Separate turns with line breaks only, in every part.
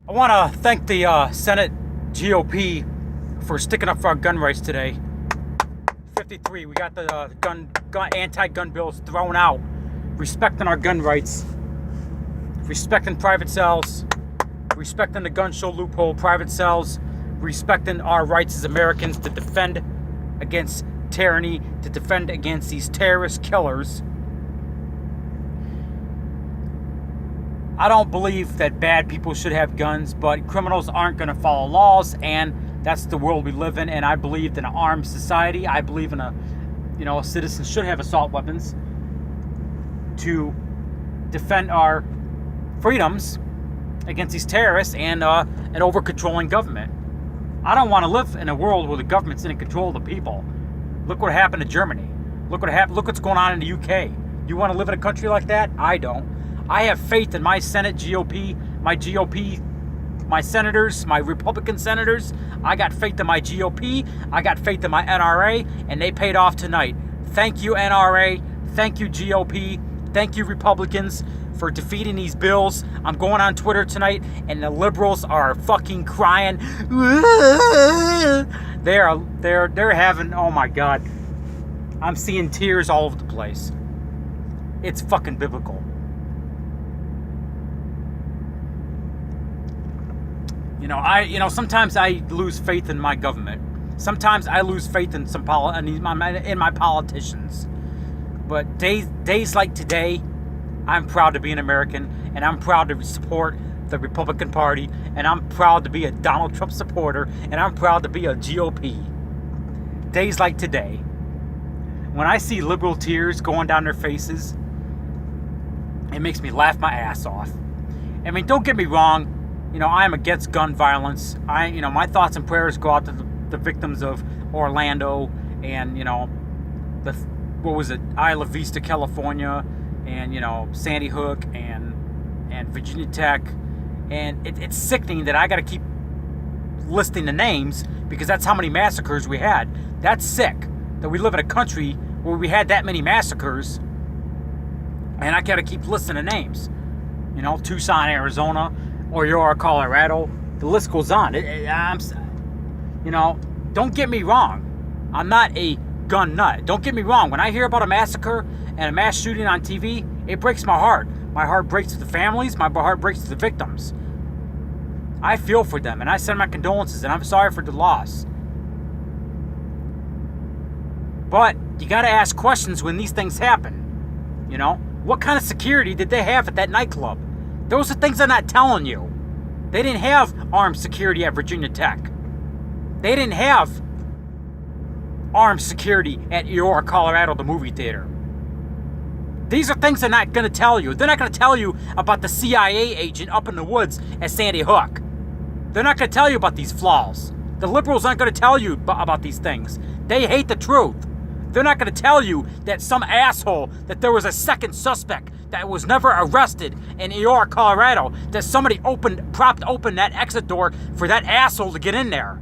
I want to thank the Senate GOP for sticking up for our gun rights today. 53, we got the anti-gun bills thrown out, respecting our gun rights, respecting private cells, respecting the gun show loophole, private cells, respecting our rights as Americans to defend against tyranny, to defend against these terrorist killers. I don't believe that bad people should have guns, but criminals aren't going to follow laws, and that's the world we live in. And I believe in an armed society. I believe in citizens should have assault weapons to defend our freedoms against these terrorists and an over-controlling government. I don't want to live in a world where the government's in control of the people. Look what happened to Germany. Look what happened. Look what's going on in the UK. You want to live in a country like that? I don't. I have faith in my Senate GOP, my senators, my Republican senators. I got faith in my GOP. I got faith in my NRA, and they paid off tonight. Thank you, NRA. Thank you, GOP. Thank you, Republicans, for defeating these bills. I'm going on Twitter tonight, and the liberals are fucking crying. They're having, oh my God. I'm seeing tears all over the place. It's fucking biblical. Sometimes I lose faith in my government. Sometimes I lose faith in in my politicians. But days like today, I'm proud to be an American, and I'm proud to support the Republican Party, and I'm proud to be a Donald Trump supporter, and I'm proud to be a GOP. Days like today, when I see liberal tears going down their faces, it makes me laugh my ass off. I mean, don't get me wrong. I am against gun violence. My thoughts and prayers go out to the victims of Orlando and, Isla Vista, California, and, Sandy Hook and Virginia Tech. And it's sickening that I got to keep listing the names because that's how many massacres we had. That's sick that we live in a country where we had that many massacres, and I got to keep listing the names. Tucson, Arizona, Aurora, Colorado. The list goes on. Don't get me wrong. I'm not a gun nut. Don't get me wrong. When I hear about a massacre and a mass shooting on TV, it breaks my heart. My heart breaks to the families. My heart breaks to the victims. I feel for them, and I send my condolences, and I'm sorry for the loss. But you got to ask questions when these things happen. What kind of security did they have at that nightclub? Those are things I'm not telling you. They didn't have armed security at Virginia Tech. They didn't have armed security at Aurora, Colorado, the movie theater. These are things they're not going to tell you. They're not going to tell you about the CIA agent up in the woods at Sandy Hook. They're not going to tell you about these flaws. The liberals aren't going to tell you about these things. They hate the truth. They're not going to tell you that some asshole, that there was a second suspect that was never arrested in Aurora, Colorado, that somebody propped open that exit door for that asshole to get in there.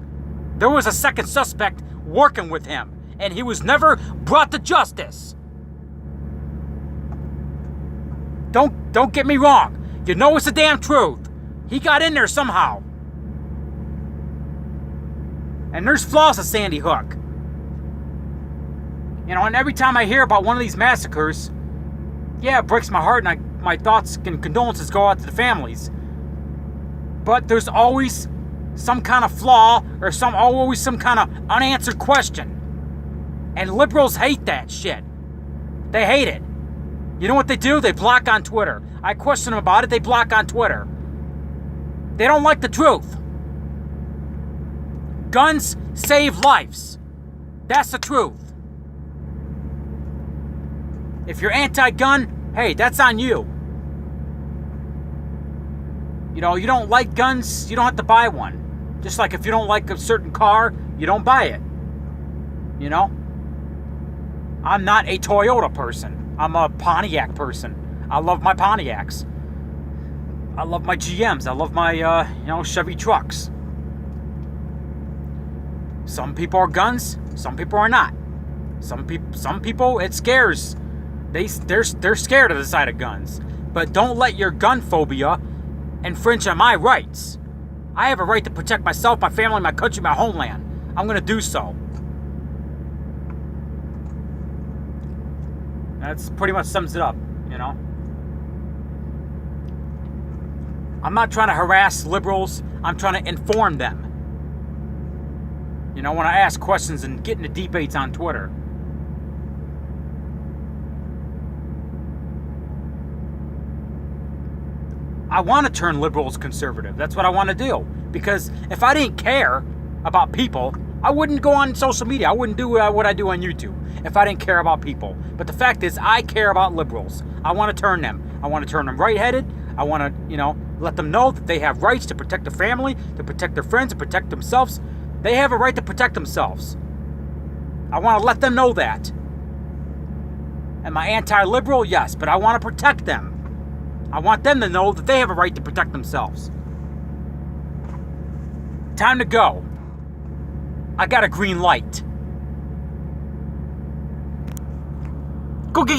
There was a second suspect working with him, and he was never brought to justice. Don't get me wrong. It's the damn truth. He got in there somehow. And there's flaws at Sandy Hook. And every time I hear about one of these massacres, it breaks my heart, and my thoughts and condolences go out to the families. But there's always some kind of flaw or always some kind of unanswered question. And liberals hate that shit. They hate it. You know what they do? They block on Twitter. I question them about it. They block on Twitter. They don't like the truth. Guns save lives. That's the truth. If you're anti-gun, hey, that's on you. You don't like guns, you don't have to buy one. Just like if you don't like a certain car, you don't buy it. I'm not a Toyota person. I'm a Pontiac person. I love my Pontiacs. I love my GMs. I love my, Chevy trucks. Some people are guns, some people are not. Some people, it scares. They're scared of the sight of guns. But don't let your gun phobia infringe on my rights. I have a right to protect myself, my family, my country, my homeland. I'm going to do so. That's pretty much sums it up, you know. I'm not trying to harass liberals. I'm trying to inform them. You know, when I ask questions and get into debates on Twitter. I want to turn liberals conservative. That's what I want to do. Because if I didn't care about people, I wouldn't go on social media. I wouldn't do what I do on YouTube if I didn't care about people. But the fact is, I care about liberals. I want to turn them. I want to turn them right-headed. I want to, you know, let them know that they have rights to protect their family, to protect their friends, to protect themselves. They have a right to protect themselves. I want to let them know that. Am I anti-liberal? Yes, but I want to protect them. I want them to know that they have a right to protect themselves. Time to go. I got a green light. Go get